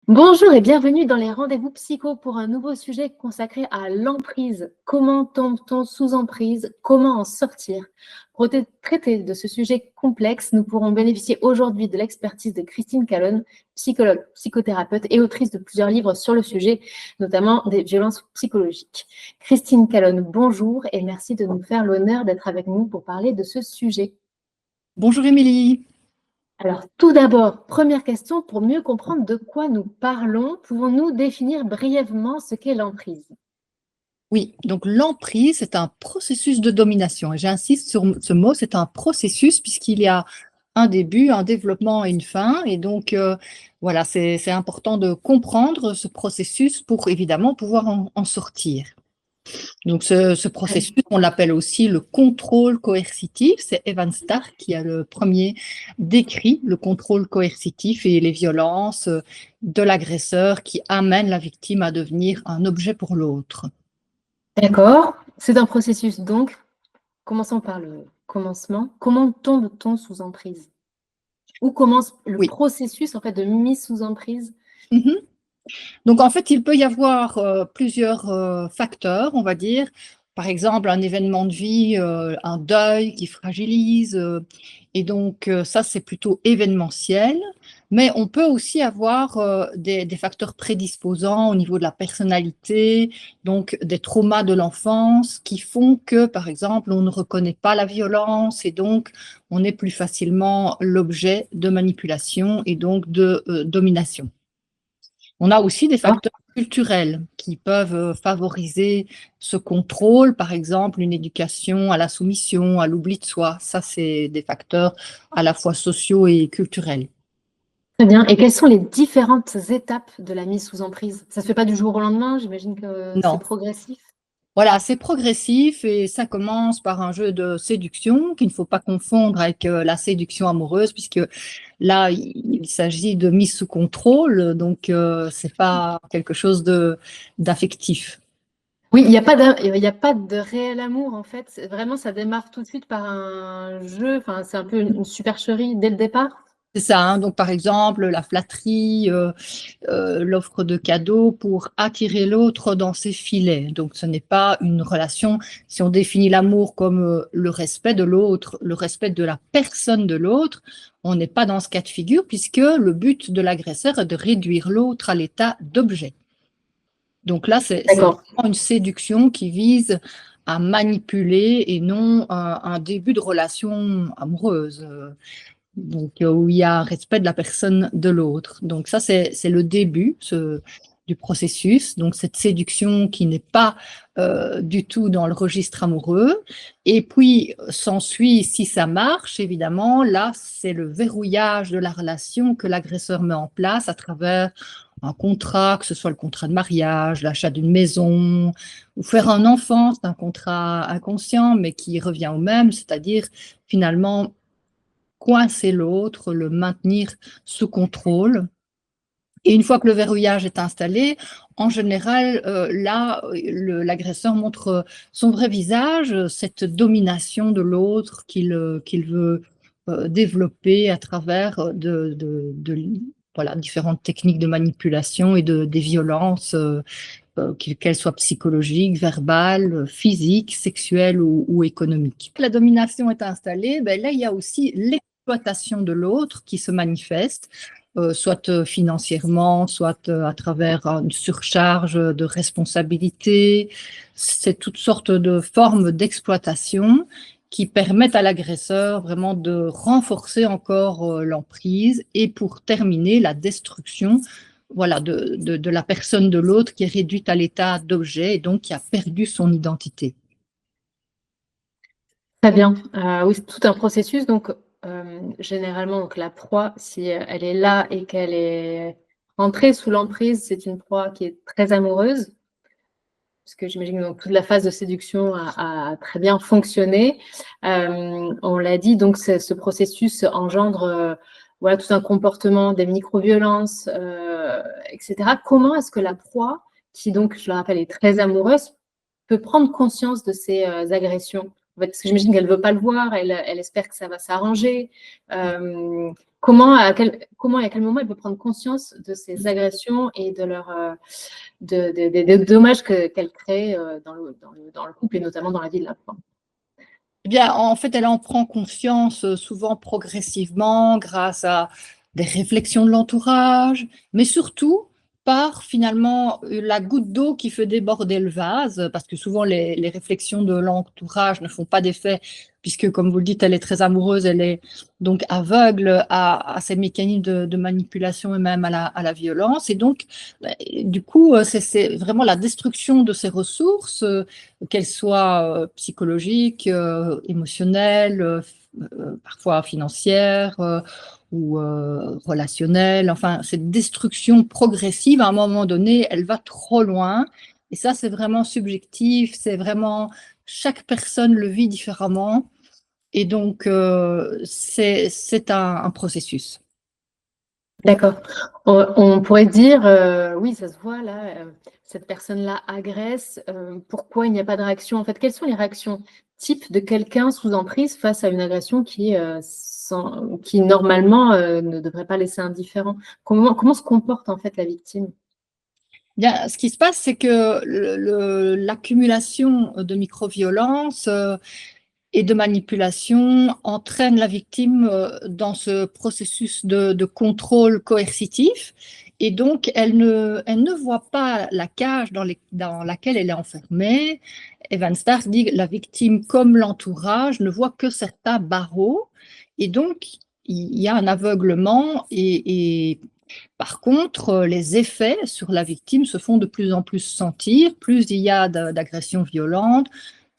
Bonjour et bienvenue dans les rendez-vous psycho pour un nouveau sujet consacré à l'emprise. Comment tombe-t-on sous emprise? Comment en sortir? Pour traiter de ce sujet complexe, nous pourrons bénéficier aujourd'hui de l'expertise de Christine Calonne, psychologue, psychothérapeute et autrice de plusieurs livres sur le sujet, notamment des violences psychologiques. Christine Calonne, bonjour et merci de nous faire l'honneur d'être avec nous pour parler de ce sujet. Bonjour Émilie. Alors, tout d'abord, première question, pour mieux comprendre de quoi nous parlons, pouvons-nous définir brièvement ce qu'est l'emprise? Oui, donc l'emprise, c'est un processus de domination. Et j'insiste sur ce mot, c'est un processus puisqu'il y a un début, un développement et une fin. Et donc, voilà, c'est important de comprendre ce processus pour évidemment pouvoir en sortir. Donc, ce processus, on l'appelle aussi le contrôle coercitif. C'est Evan Stark qui a le premier décrit le contrôle coercitif et les violences de l'agresseur qui amènent la victime à devenir un objet pour l'autre. D'accord, c'est un processus donc. Commençons par le commencement. Comment tombe-t-on sous emprise? Où commence le Oui. processus en fait de mise sous emprise? Mhm. Donc, en fait, il peut y avoir plusieurs facteurs, on va dire. Par exemple, un événement de vie, un deuil qui fragilise. Et donc, ça, c'est plutôt événementiel. Mais on peut aussi avoir des facteurs prédisposants au niveau de la personnalité, donc des traumas de l'enfance qui font que, par exemple, on ne reconnaît pas la violence et donc on est plus facilement l'objet de manipulation et donc de domination. On a aussi des Ah, facteurs culturels qui peuvent favoriser ce contrôle, par exemple une éducation à la soumission, à l'oubli de soi. Ça, c'est des facteurs à la fois sociaux et culturels. très bien. Et quelles sont les différentes étapes de la mise sous emprise? Ça ne se fait pas du jour au lendemain, j'imagine que c'est Non. progressif. Voilà, c'est progressif et ça commence par un jeu de séduction qu'il ne faut pas confondre avec la séduction amoureuse, puisque là, il s'agit de mise sous contrôle, donc c'est pas quelque chose de d'affectif. Oui, il y a pas de réel amour en fait. Vraiment, ça démarre tout de suite par un jeu. Enfin, c'est un peu une supercherie dès le départ. C'est ça, hein. Donc par exemple, la flatterie, l'offre de cadeaux pour attirer l'autre dans ses filets. Donc ce n'est pas une relation, si on définit l'amour comme le respect de l'autre, le respect de la personne de l'autre, on n'est pas dans ce cas de figure puisque le but de l'agresseur est de réduire l'autre à l'état d'objet. Donc là, c'est D'accord. vraiment une séduction qui vise à manipuler et non un début de relation amoureuse. Donc, où il y a un respect de la personne de l'autre. Donc, ça, c'est le début du processus. Donc, cette séduction qui n'est pas du tout dans le registre amoureux. Et puis, s'ensuit, si ça marche, évidemment, là, c'est le verrouillage de la relation que l'agresseur met en place à travers un contrat, que ce soit le contrat de mariage, l'achat d'une maison, ou faire un enfant, c'est un contrat inconscient, mais qui revient au même, c'est-à-dire finalement coincer l'autre, le maintenir sous contrôle. Et une fois que le verrouillage est installé, en général, là, l'agresseur montre son vrai visage, cette domination de l'autre qu'il veut développer à travers voilà, différentes techniques de manipulation et des violences, qu'elles soient psychologiques, verbales, physiques, sexuelles ou économiques. La domination est installée, ben là, il y a aussi l'exploitation de l'autre qui se manifeste, soit financièrement, soit à travers une surcharge de responsabilité. C'est toutes sortes de formes d'exploitation qui permettent à l'agresseur vraiment de renforcer encore l'emprise et pour terminer la destruction, voilà, de la personne de l'autre qui est réduite à l'état d'objet et donc qui a perdu son identité. Très bien. Oui, c'est tout un processus. Donc, généralement, donc, la proie, si elle est là et qu'elle est entrée sous l'emprise, c'est une proie qui est très amoureuse, parce que j'imagine que toute la phase de séduction a très bien fonctionné. On l'a dit, donc ce processus engendre voilà, tout un comportement, des micro-violences, etc. Comment est-ce que la proie, qui donc, je le rappelle, est très amoureuse, peut prendre conscience de ces agressions? En fait, parce que j'imagine qu'elle ne veut pas le voir, elle espère que ça va s'arranger. comment, et à quel moment elle peut prendre conscience de ces agressions et de des dommages qu'elle crée dans le couple et notamment dans la vie de l'enfant. Eh bien, en fait, elle en prend conscience souvent progressivement grâce à des réflexions de l'entourage, mais surtout par finalement la goutte d'eau qui fait déborder le vase, parce que souvent les réflexions de l'entourage ne font pas d'effet, puisque comme vous le dites, elle est très amoureuse, elle est donc aveugle à ces mécanismes de manipulation et même à la violence. Et donc, du coup, c'est vraiment la destruction de ses ressources, qu'elles soient psychologiques, émotionnelles, parfois financières ou relationnelles. Enfin, cette destruction progressive, à un moment donné, elle va trop loin. Et ça, c'est vraiment subjectif, c'est vraiment, chaque personne le vit différemment. Et donc, c'est un processus. D'accord. On pourrait dire, oui, ça se voit là, cette personne-là agresse. Pourquoi il n'y a pas de réaction? En fait, quelles sont les réactions types de quelqu'un sous emprise face à une agression qui normalement ne devrait pas laisser indifférent? Comment se comporte en fait la victime? Bien, ce qui se passe, c'est que l'accumulation de micro-violences et de manipulation entraîne la victime dans ce processus de contrôle coercitif. Et donc, elle ne voit pas la cage dans laquelle elle est enfermée. Evan Stark dit que la victime, comme l'entourage, ne voit que certains barreaux. Et donc, il y a un aveuglement et par contre, les effets sur la victime se font de plus en plus sentir. Plus il y a d'agressions violentes,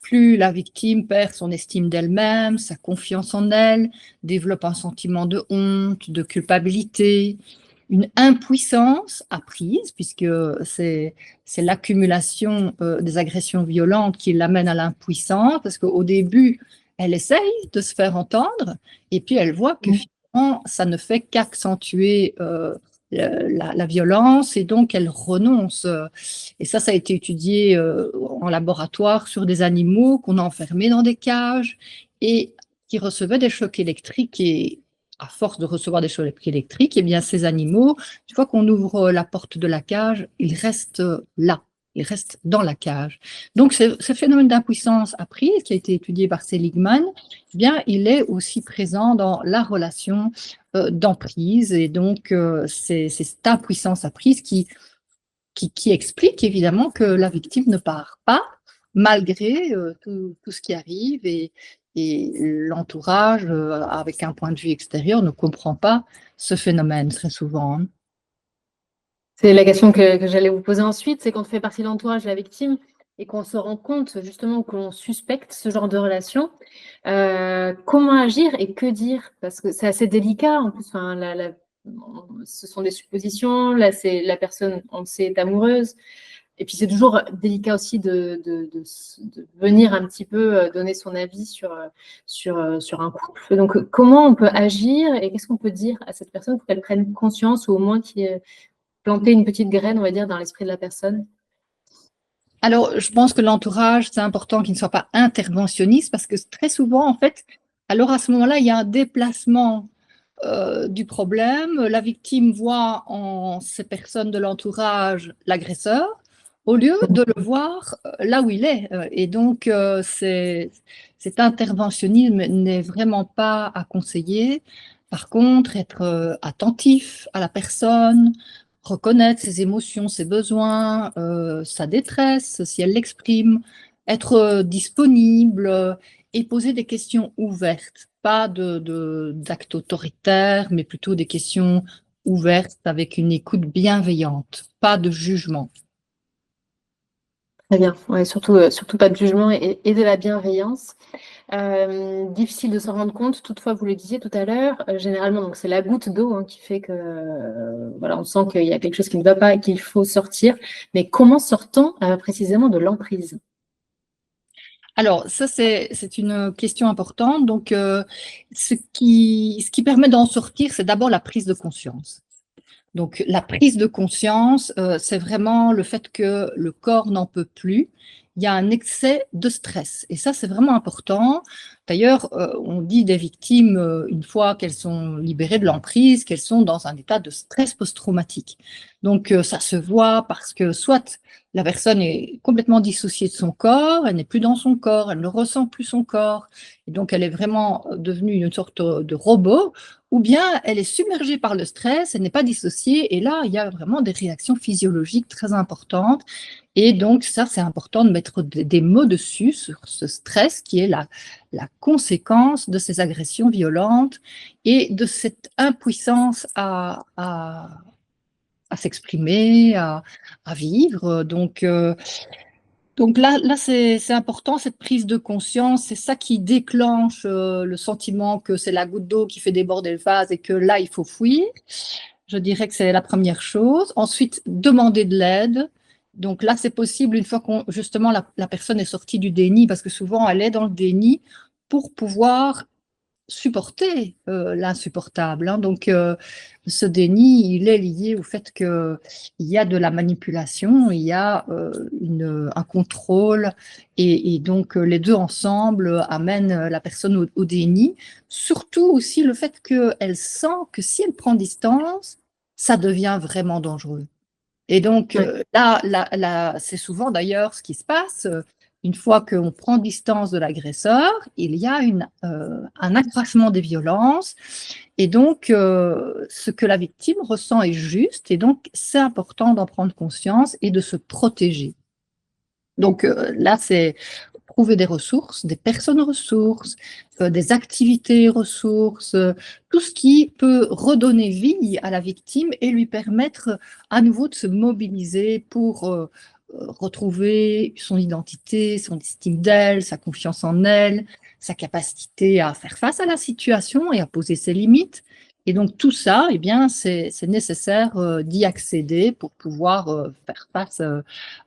plus la victime perd son estime d'elle-même, sa confiance en elle, développe un sentiment de honte, de culpabilité, une impuissance apprise, puisque c'est l'accumulation des agressions violentes qui l'amène à l'impuissance, parce qu'au début, elle essaye de se faire entendre, et puis elle voit que finalement, ça ne fait qu'accentuer la violence, et donc elle renonce. Et ça a été étudié en laboratoire sur des animaux qu'on a enfermés dans des cages et qui recevaient des chocs électriques. Et à force de recevoir des chocs électriques, eh bien, ces animaux, une fois qu'on ouvre la porte de la cage, ils restent là. Ils restent dans la cage. Donc, ce phénomène d'impuissance apprise, qui a été étudié par Seligman, eh bien, il est aussi présent dans la relation d'emprise. Et donc, c'est cette impuissance apprise qui explique évidemment que la victime ne part pas malgré tout ce qui arrive et l'entourage, avec un point de vue extérieur, ne comprend pas ce phénomène très souvent. C'est la question que j'allais vous poser ensuite, c'est quand on fait partie de l'entourage de la victime et qu'on se rend compte justement qu'on suspecte ce genre de relation, comment agir et que dire? Parce que c'est assez délicat en plus, enfin, ce sont des suppositions, là c'est la personne, on le sait, est amoureuse, et puis c'est toujours délicat aussi de venir un petit peu donner son avis sur un couple. Donc comment on peut agir et qu'est-ce qu'on peut dire à cette personne pour qu'elle prenne conscience ou au moins qu'il y ait planter une petite graine, on va dire, dans l'esprit de la personne? Alors, je pense que l'entourage, c'est important qu'il ne soit pas interventionniste parce que très souvent, en fait, alors à ce moment-là, il y a un déplacement du problème. La victime voit en ces personnes de l'entourage l'agresseur au lieu de le voir là où il est. Et donc, cet interventionnisme n'est vraiment pas à conseiller. Par contre, être attentif à la personne, reconnaître ses émotions, ses besoins, sa détresse, si elle l'exprime, être disponible et poser des questions ouvertes, pas d'actes autoritaires, mais plutôt des questions ouvertes avec une écoute bienveillante, pas de jugement. Très bien, ouais, surtout pas de jugement et de la bienveillance. Difficile de s'en rendre compte, toutefois, vous le disiez tout à l'heure, généralement, donc c'est la goutte d'eau hein, qui fait que voilà, on sent qu'il y a quelque chose qui ne va pas et qu'il faut sortir. Mais comment sort-on précisément de l'emprise? Alors, ça, c'est une question importante. Donc, ce qui permet d'en sortir, c'est d'abord la prise de conscience. Donc, la prise de conscience, c'est vraiment le fait que le corps n'en peut plus il y a un excès de stress. Et ça, c'est vraiment important. D'ailleurs, on dit des victimes, une fois qu'elles sont libérées de l'emprise, qu'elles sont dans un état de stress post-traumatique. Donc, ça se voit parce que soit la personne est complètement dissociée de son corps, elle n'est plus dans son corps, elle ne ressent plus son corps, et donc elle est vraiment devenue une sorte de robot, ou bien elle est submergée par le stress, elle n'est pas dissociée, et là, il y a vraiment des réactions physiologiques très importantes. Et donc, ça, c'est important de mettre des mots dessus sur ce stress qui est la conséquence de ces agressions violentes et de cette impuissance à s'exprimer, à vivre. Donc là c'est important, cette prise de conscience, c'est ça qui déclenche le sentiment que c'est la goutte d'eau qui fait déborder le vase et que là, il faut fuir. Je dirais que c'est la première chose. Ensuite, demander de l'aide. Donc là, c'est possible une fois justement la personne est sortie du déni, parce que souvent, elle est dans le déni pour pouvoir supporter l'insupportable. Hein. Donc, ce déni, il est lié au fait qu'il y a de la manipulation, il y a un contrôle, et donc les deux ensemble amènent la personne au déni. Surtout aussi le fait qu'elle sent que si elle prend distance, ça devient vraiment dangereux. Et donc Ouais. là, c'est souvent d'ailleurs ce qui se passe. Une fois qu'on prend distance de l'agresseur, il y a un accroissement des violences. Et donc, ce que la victime ressent est juste. Et donc, c'est important d'en prendre conscience et de se protéger. Donc là, c'est trouver des ressources, des personnes ressources, des activités ressources, tout ce qui peut redonner vie à la victime et lui permettre à nouveau de se mobiliser pour retrouver son identité, son estime d'elle, sa confiance en elle, sa capacité à faire face à la situation et à poser ses limites. Et donc tout ça, eh bien, c'est nécessaire d'y accéder pour pouvoir faire face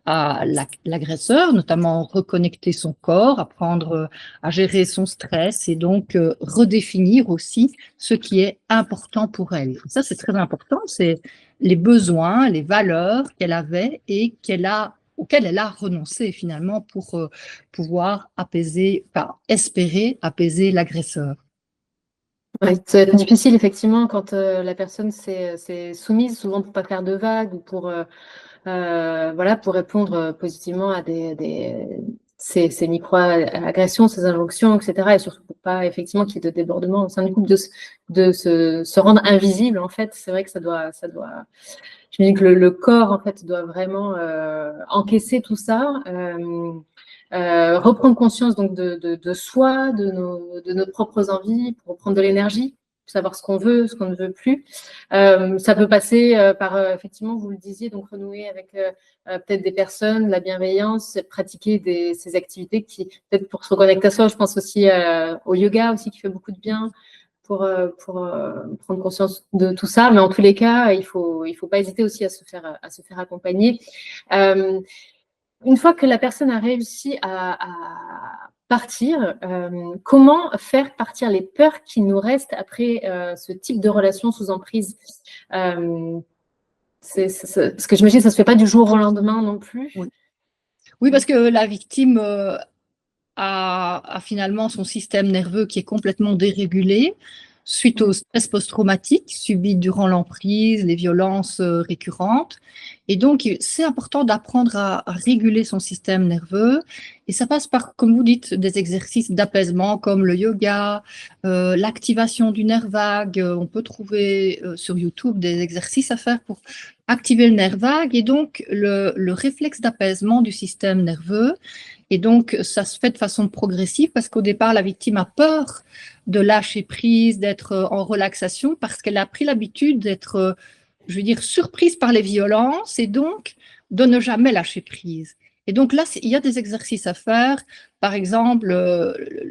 à l'agresseur, notamment reconnecter son corps, apprendre à gérer son stress et donc redéfinir aussi ce qui est important pour elle. Ça, c'est très important, c'est les besoins, les valeurs qu'elle avait et auxquelles elle a renoncé finalement pour pouvoir apaiser, enfin, espérer apaiser l'agresseur. Ouais, ça va être difficile, effectivement, quand la personne s'est soumise, souvent pour pas faire de vagues ou pour, voilà, pour répondre positivement à ces micro-agressions, ces injonctions, etc. Et surtout pour pas, effectivement, qu'il y ait de débordement au sein du couple, de se rendre invisible, en fait. C'est vrai que je me dis que le corps, en fait, doit vraiment encaisser tout ça. Reprendre conscience donc de soi, de nos propres envies, pour reprendre de l'énergie, savoir ce qu'on veut, ce qu'on ne veut plus. Ça peut passer par, effectivement, vous le disiez, donc renouer avec peut-être des personnes, la bienveillance, pratiquer ces activités qui, peut-être pour se reconnecter à soi, je pense aussi au yoga aussi qui fait beaucoup de bien pour prendre conscience de tout ça. Mais en tous les cas, il faut pas hésiter aussi à se faire accompagner. Une fois que la personne a réussi à partir, comment faire partir les peurs qui nous restent après ce type de relation sous emprise? Parce que j'imagine que ça ne se fait pas du jour au lendemain non plus. Oui, oui, parce que la victime a finalement son système nerveux qui est complètement dérégulé suite au stress post-traumatique subi durant l'emprise, les violences récurrentes. Et donc, c'est important d'apprendre à réguler son système nerveux. Et ça passe par, comme vous dites, des exercices d'apaisement comme le yoga, l'activation du nerf vague. On peut trouver sur YouTube des exercices à faire pour activer le nerf vague et donc le réflexe d'apaisement du système nerveux. Et donc, ça se fait de façon progressive parce qu'au départ, la victime a peur de lâcher prise, d'être en relaxation parce qu'elle a pris l'habitude d'être, je veux dire, surprise par les violences et donc de ne jamais lâcher prise. Et donc là, il y a des exercices à faire, par exemple,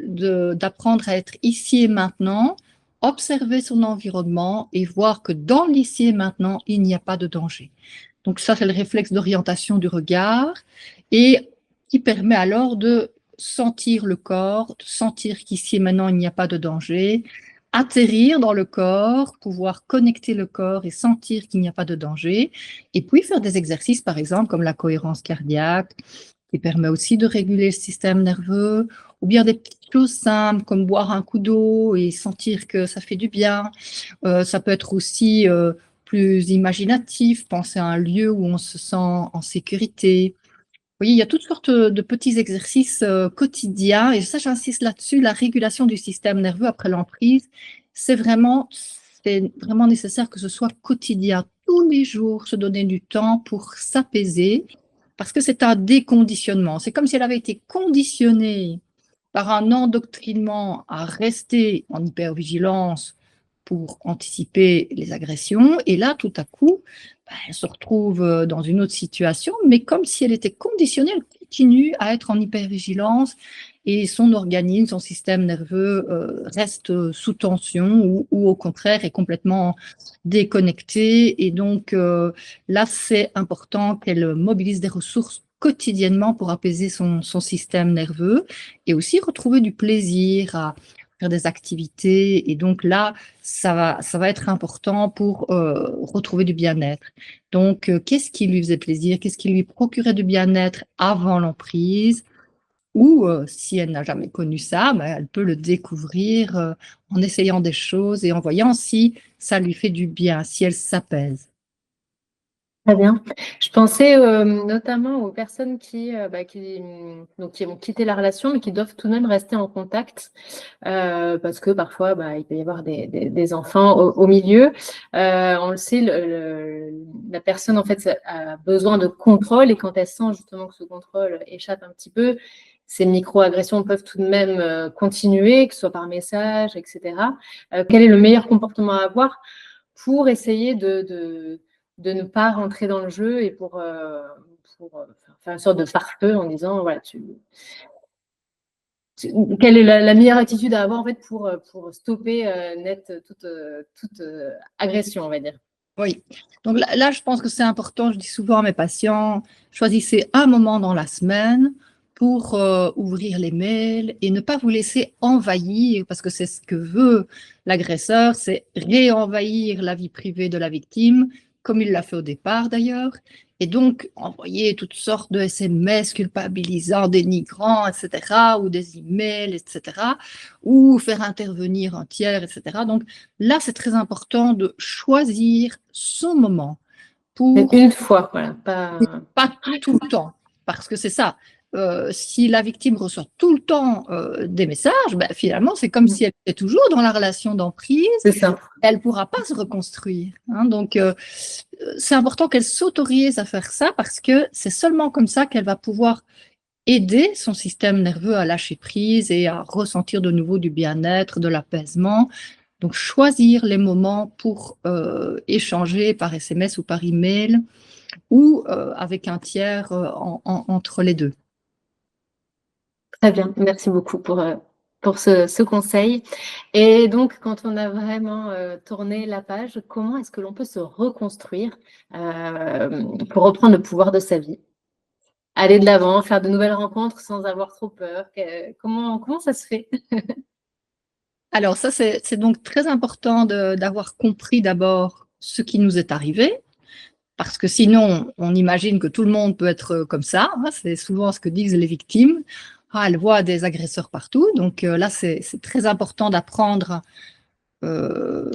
d'apprendre à être ici et maintenant, observer son environnement et voir que dans l'ici et maintenant, il n'y a pas de danger. Donc ça, c'est le réflexe d'orientation du regard et qui permet alors de sentir le corps, de sentir qu'ici et maintenant, il n'y a pas de danger, atterrir dans le corps, pouvoir connecter le corps et sentir qu'il n'y a pas de danger, et puis faire des exercices, par exemple, comme la cohérence cardiaque, qui permet aussi de réguler le système nerveux, ou bien des petites choses simples comme boire un coup d'eau et sentir que ça fait du bien. Ça peut être aussi plus imaginatif, penser à un lieu où on se sent en sécurité. Vous voyez, il y a toutes sortes de petits exercices quotidiens, et ça, j'insiste là-dessus, la régulation du système nerveux après l'emprise, c'est vraiment nécessaire que ce soit quotidien, tous les jours, se donner du temps pour s'apaiser, parce que c'est un déconditionnement. C'est comme si elle avait été conditionnée par un endoctrinement à rester en hypervigilance pour anticiper les agressions. Et là, tout à coup, elle se retrouve dans une autre situation, mais comme si elle était conditionnée, elle continue à être en hypervigilance et son organisme, son système nerveux reste sous tension ou au contraire est complètement déconnecté. Et donc là, c'est important qu'elle mobilise des ressources quotidiennement pour apaiser son système nerveux et aussi retrouver du plaisir à faire des activités. Et donc là, ça va être important pour retrouver du bien-être. Donc, qu'est-ce qui lui faisait plaisir? Qu'est-ce qui lui procurait du bien-être avant l'emprise? Ou si elle n'a jamais connu ça, ben, elle peut le découvrir en essayant des choses et en voyant si ça lui fait du bien, si elle s'apaise. Très bien. Je pensais notamment aux personnes qui ont quitté la relation, mais qui doivent tout de même rester en contact, parce que parfois, il peut y avoir des enfants au milieu. On le sait, la personne, en fait, a besoin de contrôle, et quand elle sent justement que ce contrôle échappe un petit peu, ces micro-agressions peuvent tout de même continuer, que ce soit par message, etc. Quel est le meilleur comportement à avoir pour essayer de ne pas rentrer dans le jeu et pour faire une sorte de pare-feu en disant, voilà, quelle est la meilleure attitude à avoir en fait pour stopper net toute agression, on va dire. Oui, donc là, je pense que c'est important, je dis souvent à mes patients, choisissez un moment dans la semaine pour ouvrir les mails et ne pas vous laisser envahir, parce que c'est ce que veut l'agresseur, c'est réenvahir la vie privée de la victime, comme il l'a fait au départ d'ailleurs, et donc envoyer toutes sortes de SMS culpabilisants, dénigrants, etc., ou des emails, etc., ou faire intervenir un tiers, etc. Donc, là, c'est très important de choisir son moment pour Une fois, voilà, pas tout le temps, parce que c'est ça. Si la victime reçoit tout le temps des messages, ben, finalement, c'est comme si elle était toujours dans la relation d'emprise. c'est ça. Elle ne pourra pas se reconstruire. Hein. Donc, c'est important qu'elle s'autorise à faire ça parce que c'est seulement comme ça qu'elle va pouvoir aider son système nerveux à lâcher prise et à ressentir de nouveau du bien-être, de l'apaisement. Donc, choisir les moments pour échanger par SMS ou par email ou avec un tiers entre les deux. Très bien, merci beaucoup pour ce conseil. Et donc, quand on a vraiment tourné la page, comment est-ce que l'on peut se reconstruire pour reprendre le pouvoir de sa vie? Aller de l'avant, faire de nouvelles rencontres sans avoir trop peur. Comment ça se fait? Alors, ça, c'est donc très important d'avoir compris d'abord ce qui nous est arrivé, parce que sinon, on imagine que tout le monde peut être comme ça. Hein, c'est souvent ce que disent les victimes. Ah, elles voient des agresseurs partout. Donc là, c'est très important d'apprendre euh,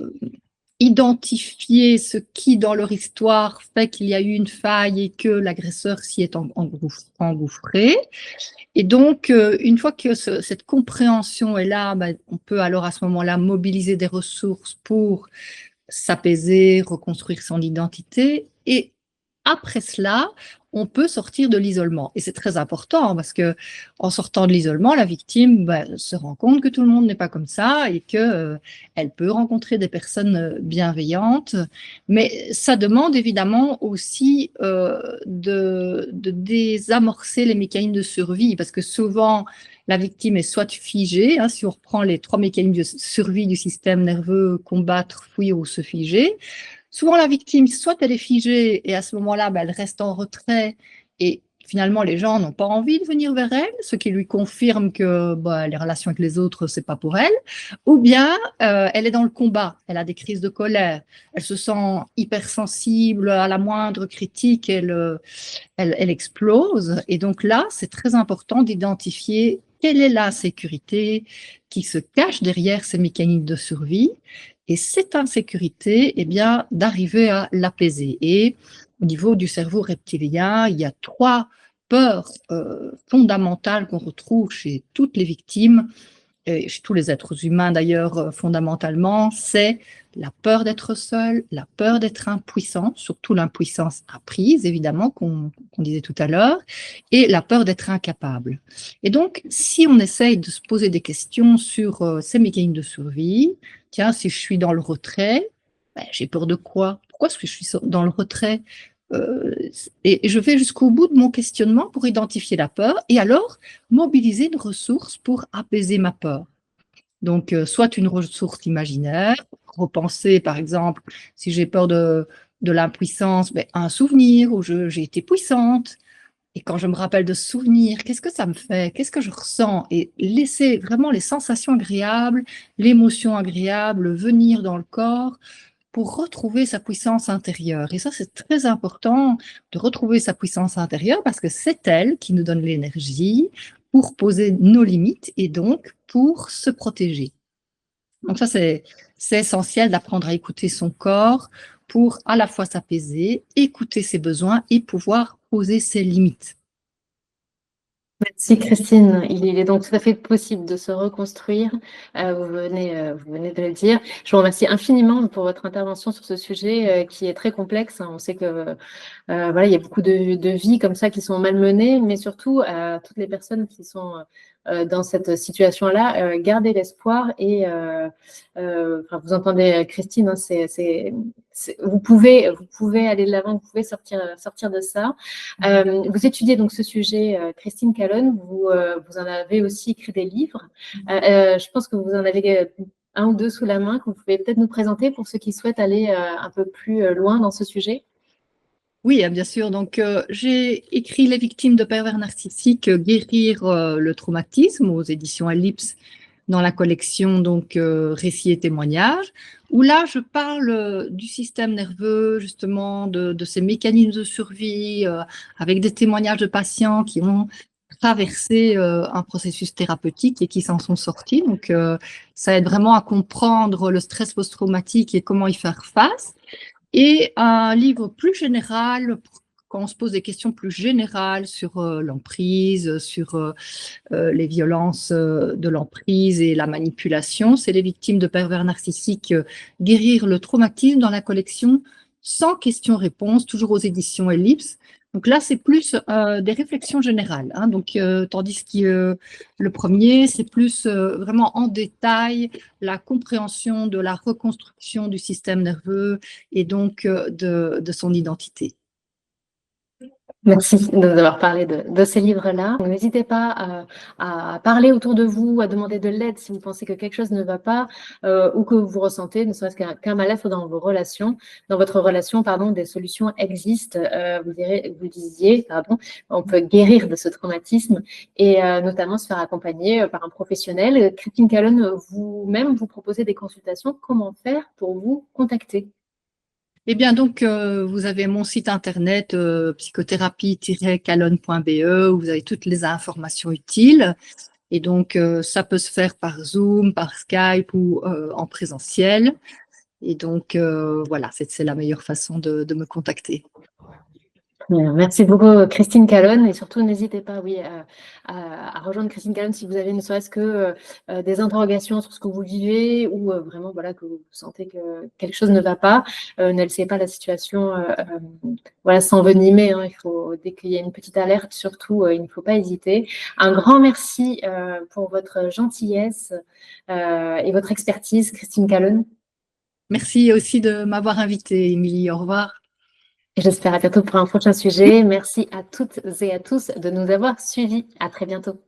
identifier ce qui, dans leur histoire, fait qu'il y a eu une faille et que l'agresseur s'y est engouffré. Et donc, une fois que cette compréhension est là, ben, on peut alors à ce moment-là mobiliser des ressources pour s'apaiser, reconstruire son identité. Et après cela, on peut sortir de l'isolement. Et c'est très important parce que en sortant de l'isolement, la victime se rend compte que tout le monde n'est pas comme ça et que elle peut rencontrer des personnes bienveillantes. Mais ça demande évidemment aussi de désamorcer les mécanismes de survie parce que souvent la victime est soit figée, hein, si on reprend les 3 mécanismes de survie du système nerveux, combattre, fuir ou se figer. Souvent, la victime, soit elle est figée et à ce moment-là, elle reste en retrait et finalement, les gens n'ont pas envie de venir vers elle, ce qui lui confirme que les relations avec les autres, c'est pas pour elle. Ou bien, elle est dans le combat, elle a des crises de colère, elle se sent hypersensible à la moindre critique, elle explose. Et donc là, c'est très important d'identifier quelle est la sécurité qui se cache derrière ces mécanismes de survie. Et cette insécurité, eh bien, d'arriver à l'apaiser. Et au niveau du cerveau reptilien, il y a trois peurs fondamentales qu'on retrouve chez toutes les victimes, et chez tous les êtres humains d'ailleurs, fondamentalement, c'est la peur d'être seul, la peur d'être impuissant, surtout l'impuissance apprise, évidemment, qu'on disait tout à l'heure, et la peur d'être incapable. Et donc, si on essaye de se poser des questions sur ces mécanismes de survie, tiens, si je suis dans le retrait, j'ai peur de quoi? Pourquoi est-ce que je suis dans le retrait? Et je vais jusqu'au bout de mon questionnement pour identifier la peur et alors mobiliser une ressource pour apaiser ma peur. Donc, soit une ressource imaginaire, repenser par exemple, si j'ai peur de l'impuissance, un souvenir où j'ai été puissante. Et quand je me rappelle de ce souvenir, qu'est-ce que ça me fait? Qu'est-ce que je ressens? Et laisser vraiment les sensations agréables, l'émotion agréable venir dans le corps pour retrouver sa puissance intérieure. Et ça, c'est très important de retrouver sa puissance intérieure parce que c'est elle qui nous donne l'énergie pour poser nos limites et donc pour se protéger. Donc ça, c'est essentiel d'apprendre à écouter son corps pour à la fois s'apaiser, écouter ses besoins et pouvoir poser ses limites. Merci Christine. Il est donc tout à fait possible de se reconstruire. Vous venez de le dire. Je vous remercie infiniment pour votre intervention sur ce sujet qui est très complexe. On sait que voilà, il y a beaucoup de vies comme ça qui sont malmenées, mais surtout à toutes les personnes qui sont dans cette situation-là, gardez l'espoir et enfin, vous entendez Christine, hein, vous pouvez aller de l'avant, vous pouvez sortir de ça. Vous étudiez donc ce sujet, Christine Calonne, vous en avez aussi écrit des livres. Je pense que vous en avez un ou deux sous la main que vous pouvez peut-être nous présenter pour ceux qui souhaitent aller un peu plus loin dans ce sujet. Oui, bien sûr. Donc, j'ai écrit Les victimes de pervers narcissiques, guérir le traumatisme aux éditions Ellipse dans la collection donc récits et témoignages, où là je parle du système nerveux, justement de ces mécanismes de survie, avec des témoignages de patients qui ont traversé un processus thérapeutique et qui s'en sont sortis. Donc, ça aide vraiment à comprendre le stress post-traumatique et comment y faire face. Et un livre plus général, quand on se pose des questions plus générales sur l'emprise, sur les violences de l'emprise et la manipulation, c'est Les victimes de pervers narcissiques, guérir le traumatisme dans la collection sans questions-réponses, toujours aux éditions Ellipse. Donc là, c'est plus des réflexions générales, hein. Donc, tandis que le premier, c'est plus vraiment en détail la compréhension de la reconstruction du système nerveux et donc de son identité. Merci de nous avoir parlé de ces livres-là. N'hésitez pas à parler autour de vous, à demander de l'aide si vous pensez que quelque chose ne va pas ou que vous ressentez, ne serait-ce qu'un mal-être dans vos relations. Dans votre relation, pardon, des solutions existent. Vous disiez, pardon, on peut guérir de ce traumatisme et notamment se faire accompagner par un professionnel. Christine Calonne, vous-même, vous proposez des consultations. Comment faire pour vous contacter? Eh bien, donc, vous avez mon site internet psychothérapie-calonne.be où vous avez toutes les informations utiles. Et donc, ça peut se faire par Zoom, par Skype ou en présentiel. Et donc, voilà, c'est la meilleure façon de me contacter. Merci beaucoup Christine Calonne et surtout n'hésitez pas oui, à rejoindre Christine Calonne si vous avez ne serait-ce que des interrogations sur ce que vous vivez ou vraiment voilà, que vous sentez que quelque chose ne va pas. Ne laissez pas la situation voilà, s'envenimer. Hein. Dès qu'il y a une petite alerte, surtout, il ne faut pas hésiter. Un grand merci pour votre gentillesse et votre expertise, Christine Calonne. Merci aussi de m'avoir invitée, Émilie. Au revoir. Et j'espère à bientôt pour un prochain sujet. Merci à toutes et à tous de nous avoir suivis. À très bientôt.